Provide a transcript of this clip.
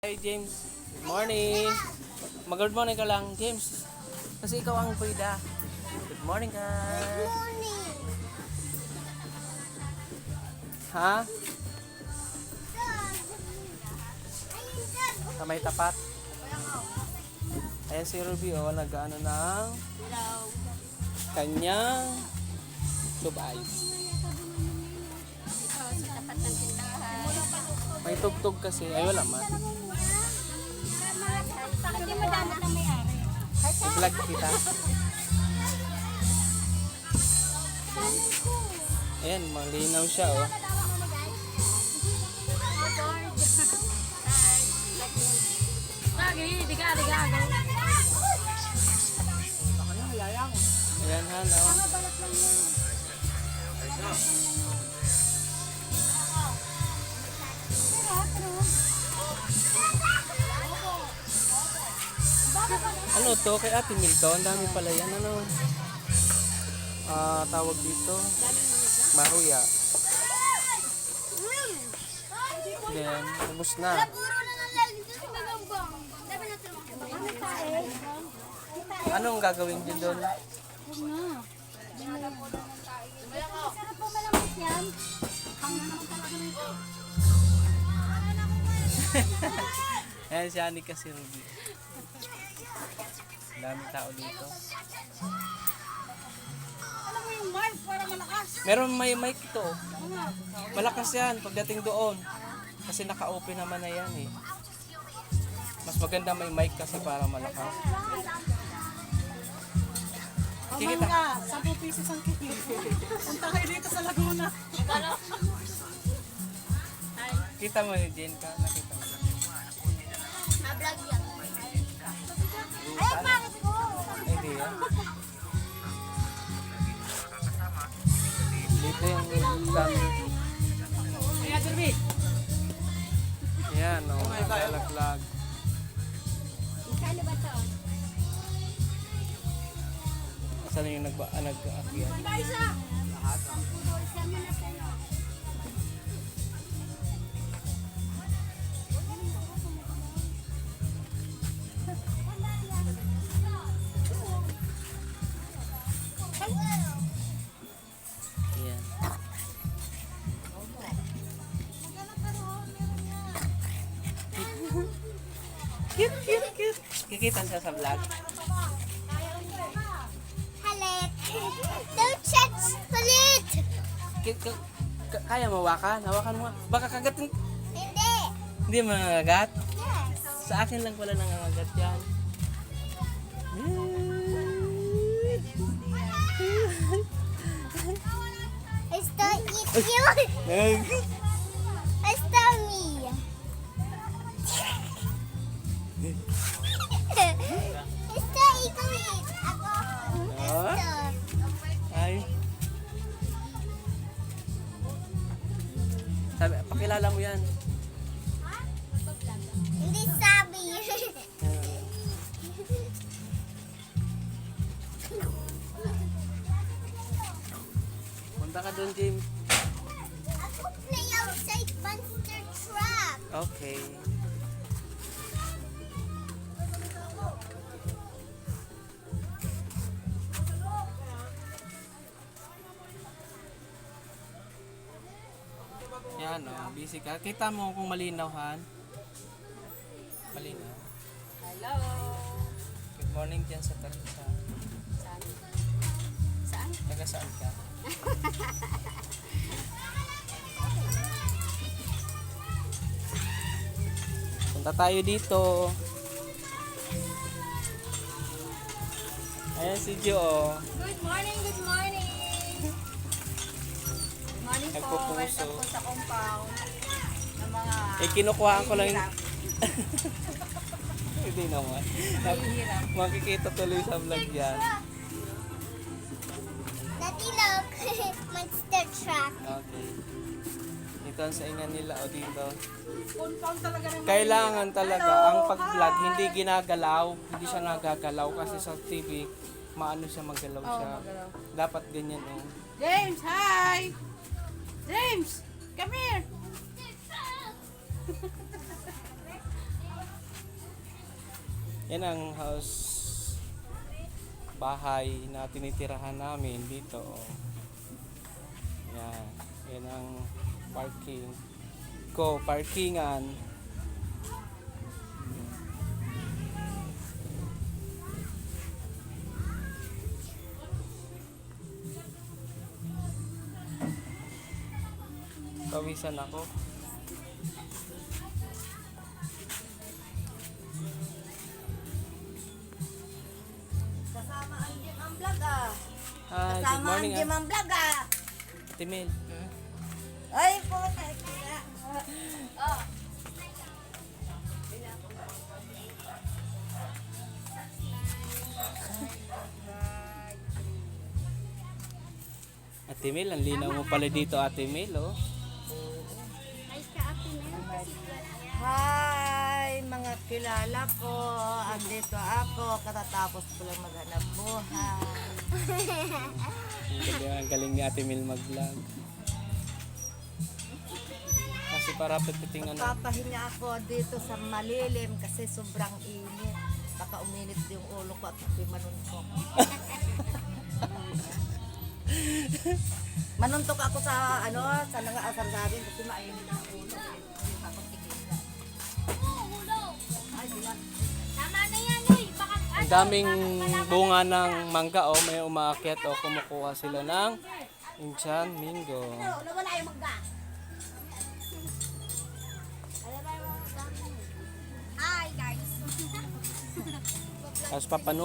Hi James, good morning. Mag-good morning ka lang, James. Kasi ikaw ang Frida. Good morning ka. Ha? Sa may tapat. Ayan si Ruby, oh, nag-ano ng kanyang tube ice. Dito sa tapat ng tindahan. May tugtog kasi, ay wala man. Bakit di madamot ang may-ari? I-vlog kita. Ayan, malinaw siya, oh. Ayan, halo. Ano to? Kay Ate Milka, ang dami pala yan. Ano? Tawag dito. Maruya. Then, ubos na. Anong gagawin din doon? Sarap po malamas yan. Ayan si Anik kasi Ruby. Dami tao dito. Alam mo yung mic para malakas. Meron may mic ito. Malakas yan pagdating doon. Kasi naka-open naman na yan eh. Mas maganda may mic kasi para malakas. Kikita. Ka, 10 pesos ang kilo. Punta kayo dito sa Laguna. Kita mo ni Jen ka. Nakita mo. Na-vlog yan. Ay, pangit ko. Ay, di yan. Dito yung dami. Kaya, Derby. Yan, o. Nalaglag. Kano ba to? Saan yung nag-aakyat? Isa! Isa mo na tayo. Yan. Cute, cute, cute. Kikita siya sa vlog. Halit! Don't touch halit! Kaya mawakan? Hawakan mo nga. Baka kagatin. Hindi! Hindi mangagat? Yes! Sa akin lang pala nangangagat yan. I still eat you! I still me! I still eat it! Ako! Ah? Ay. Sabi, pakilala mo yan. Hindi sabi! Punta ka doon, James. Ako play outside monster truck! Okay. Yan o, busy ka. Kita mo kung malinaw, Han. Malinaw. Hello! Good morning dyan sa Tarisa. Saan? Saan? Taga saan ka? Punta tayo dito. Ayan si Jo. Oh. Good morning, good morning! Good morning po, Nagpupuso. welcome po sa compound ng mga Eh, kinukuhaan ko lang yung... mahihirap. Hindi naman. Mahihirap. Makikita tuloy sa vlog yan. Daddy, look! Monster truck! Okay. Dito ang saingan nila o dito. Compound talaga ng Kailangan talaga ang pag-vlog hindi ginagalaw, hindi siya nagagalaw kasi sa TV maano siya maggalaw siya. magalaw. Dapat ganyan oh. James, hi! James, come here! Yan ang house, bahay na tinitirahan namin dito. Oh. Yan. Yan ang parkingan. Pawisan ako. Kasama ang Jim ang vlog ah. Hi, good Kasama ang morning. Jim ang vlog ah. Timil. Ay po, kaya. Oh. Ate Mel, ang linaw mo pala dito, Ate Mel, oh. Ay, ka Ate Mel. Hi, mga kilala ko. Andito ako. Katatapos ko lang maghanap buhay. Ang galing ni Ate Mel mag-vlog. Kasi para petiting ano. Papahinga ako dito sa malilim kasi sobrang init. Baka uminit yung ulo ko at ako'y manuntok. Manuntok ako sa sa nangaasar-sarin kasi mainit ang ulo. Hindi pa ako tigilan. Ay, diba? Tama na yan, uy. Baka Ang daming bunga ng mangga, oh. May umaakyat, oh. Kumukuha sila ng Inchan Mingo. Nawala yung magda. Hi, guys. Tapos papano